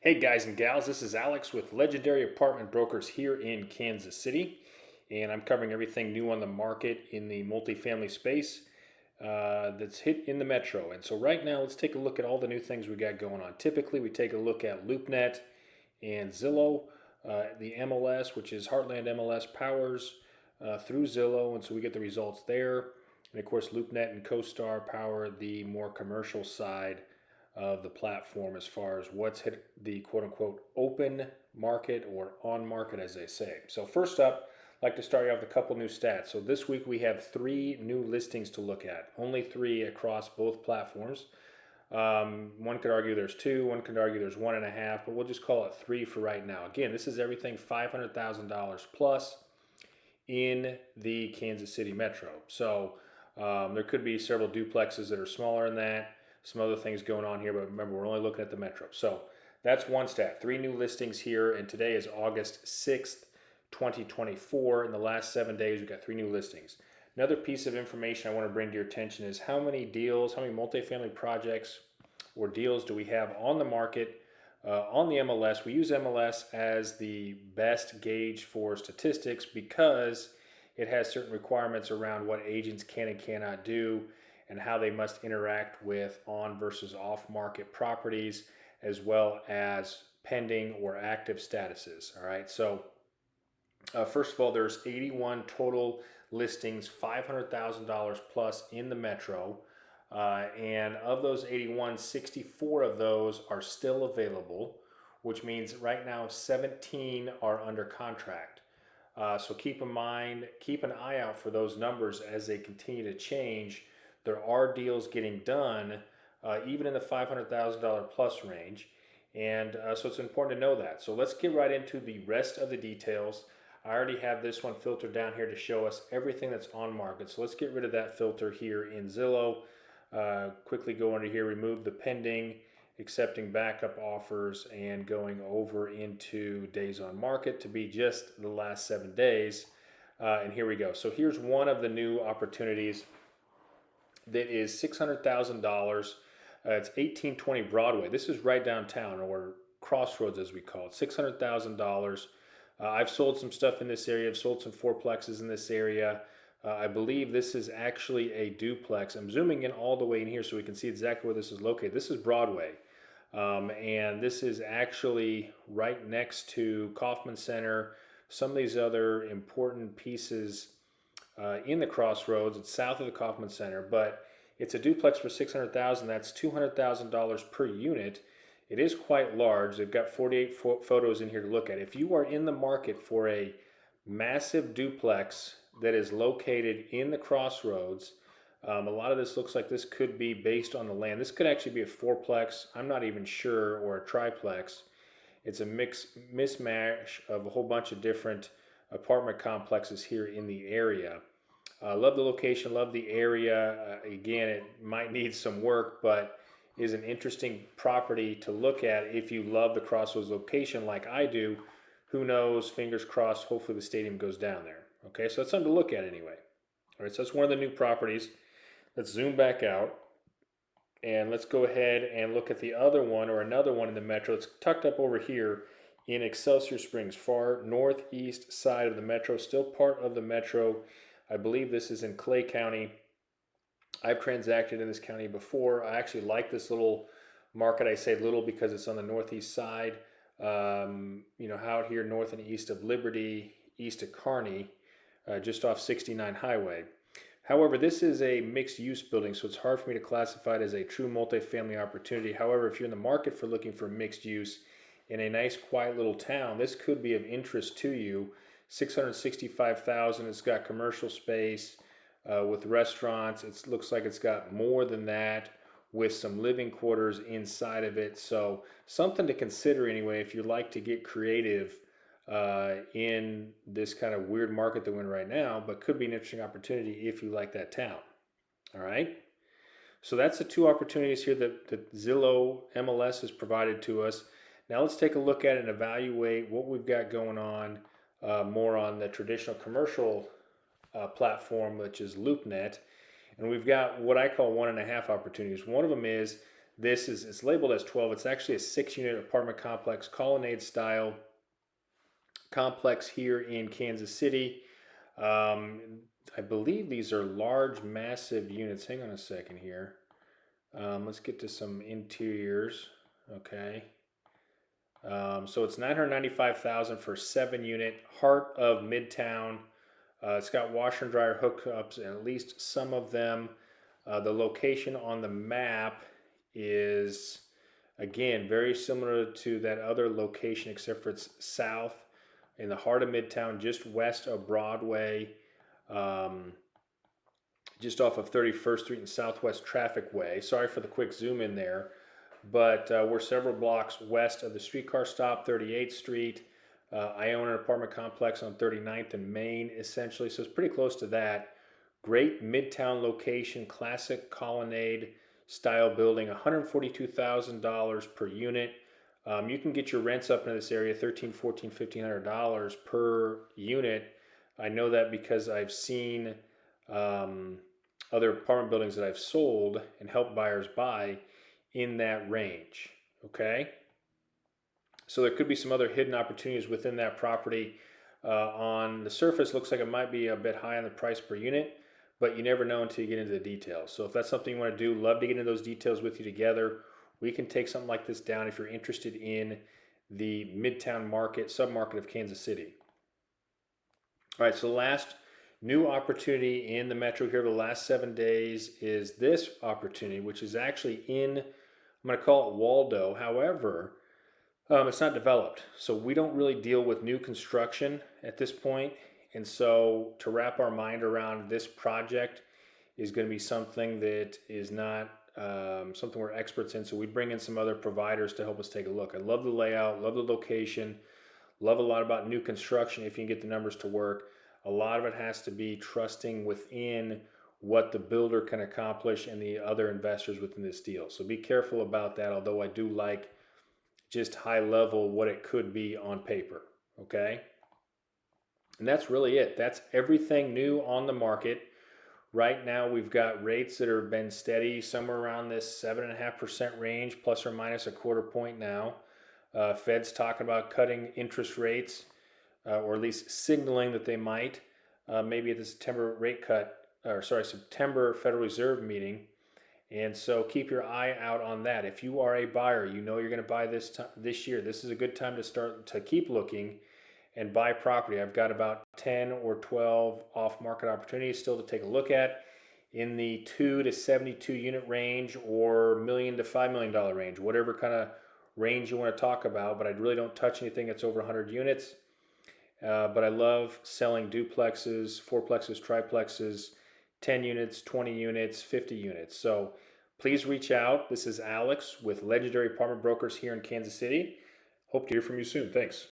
Hey guys and gals, this is Alex with Legendary Apartment Brokers here in Kansas City, and I'm covering everything new on the market in the multifamily space that's hit in the metro. And so right now, let's take a look at all the new things we got going on. Typically, we take a look at LoopNet and Zillow, the MLS, which is Heartland MLS powers through Zillow, and so we get the results there. And of course, LoopNet and CoStar power the more commercial side of the platform as far as what's hit the quote unquote open market or on market, as they say. So, first up, I'd like to start you off with a couple new stats. So, this week we have 3 new listings to look at, only 3 across both platforms. One could argue there's 2, one could argue there's 1.5, but we'll just call it 3 for right now. Again, this is everything $500,000 plus in the Kansas City metro. So there could be several duplexes that are smaller than that, some other things going on here, but remember, we're only looking at the metro. So that's one stat. 3 new listings here, and today is August 6th, 2024. In the last 7 days, we've got 3 new listings. Another piece of information I want to bring to your attention is how many deals, how many multifamily projects or deals do we have on the market on the MLS. We use MLS as the best gauge for statistics because it has certain requirements around what agents can and cannot do and how they must interact with on versus off market properties, as well as pending or active statuses. All right, so first of all, there's 81 total listings, $500,000 plus in the metro. And of those 81, 64 of those are still available, which means right now 17 are under contract. So keep in mind, keep an eye out for those numbers as they continue to change. There are deals getting done, even in the $500,000 plus range. And so it's important to know that. So let's get right into the rest of the details. I already have this one filtered down here to show us everything that's on market. So let's get rid of that filter here in Zillow. Quickly go under here, remove the pending, accepting backup offers, and going over into days on market to be just the last 7 days. And here we go. So here's one of the new opportunities that is $600,000. It's 1820 Broadway. This is right downtown, or Crossroads as we call it. $600,000. I've sold some stuff in this area. I've sold some fourplexes in this area. I believe this is actually a duplex. I'm zooming in all the way in here so we can see exactly where this is located. This is Broadway. And this is actually right next to Kauffman Center, some of these other important pieces in the Crossroads. It's south of the Kauffman Center, but it's a duplex for $600,000. That's $200,000 per unit. It is quite large. They've got 48 photos in here to look at. If you are in the market for a massive duplex that is located in the Crossroads, a lot of this looks like this could be based on the land. This could actually be a fourplex. I'm not even sure, or a triplex. It's a mismatch of a whole bunch of different apartment complexes here in the area. Love the location, love the area. Again, it might need some work, but is an interesting property to look at if you love the Crossroads location like I do. Who knows? Fingers crossed. Hopefully the stadium goes down there. Okay, so that's something to look at anyway. All right, so that's one of the new properties. Let's zoom back out and let's go ahead and look at the other one, or another one in the metro. It's tucked up over here in Excelsior Springs, far northeast side of the metro, still part of the metro. I believe this is in Clay County. I've transacted in this county before. I actually like this little market. I say little because it's on the northeast side, out here north and east of Liberty, east of Kearney, just off 69 Highway. However, this is a mixed use building, so it's hard for me to classify it as a true multifamily opportunity. However, if you're in the market for looking for mixed use in a nice quiet little town, this could be of interest to you. $665,000. It's got commercial space with restaurants. It looks like it's got more than that, with some living quarters inside of it. So something to consider anyway if you like to get creative in this kind of weird market that we're in right now, but could be an interesting opportunity if you like that town. All right. So that's the 2 opportunities here that Zillow MLS has provided to us. Now let's take a look at it and evaluate what we've got going on more on the traditional commercial platform, which is LoopNet. And we've got what I call 1.5 opportunities. One of them is This is it's labeled as 12. It's actually a 6-unit apartment complex, colonnade style complex here in Kansas City. Um, I believe these are large, massive units. Hang on a second here. Let's get to some interiors. Okay. So it's $995,000 for 7-unit, heart of Midtown. It's got washer and dryer hookups, at least some of them. The location on the map is, again, very similar to that other location, except for it's south in the heart of Midtown, just west of Broadway, um, just off of 31st Street and Southwest Traffic Way. Sorry for the quick zoom in there, but we're several blocks west of the streetcar stop, 38th Street. I own an apartment complex on 39th and Main, essentially, so it's pretty close to that. Great midtown location, classic colonnade style building, $142,000 per unit. You can get your rents up in this area, $1,300, $1,400, $1,500 per unit. I know that because I've seen other apartment buildings that I've sold and helped buyers buy in that range. Okay, so there could be some other hidden opportunities within that property. On the surface, looks like it might be a bit high on the price per unit, but you never know until you get into the details. So if that's something you want to do, love to get into those details with you together. We can take something like this down if you're interested in the Midtown market, submarket of Kansas City. All right, so the last new opportunity in the metro here the last 7 days is this opportunity, which is actually in, I'm going to call it Waldo. However, it's not developed. So we don't really deal with new construction at this point. And so to wrap our mind around this project is going to be something that is not something we're experts in. So we bring in some other providers to help us take a look. I love the layout, love the location, love a lot about new construction if you can get the numbers to work. A lot of it has to be trusting within what the builder can accomplish and the other investors within this deal. So be careful about that, although I do like just high level what it could be on paper. Okay? And that's really it. That's everything new on the market. Right now, we've got rates that have been steady, somewhere around this 7.5% range, plus or minus a quarter point now. Fed's talking about cutting interest rates, or at least signaling that they might, maybe at the September Federal Reserve meeting. And so keep your eye out on that. If you are a buyer, you know you're going to buy this year. This is a good time to start to keep looking and buy property. I've got about 10 or 12 off-market opportunities still to take a look at in the 2 to 72 unit range or $1 million to $5 million range, whatever kind of range you want to talk about. But I really don't touch anything that's over 100 units. But I love selling duplexes, fourplexes, triplexes, 10 units, 20 units, 50 units. So please reach out. This is Alex with Legendary Apartment Brokers here in Kansas City. Hope to hear from you soon. Thanks.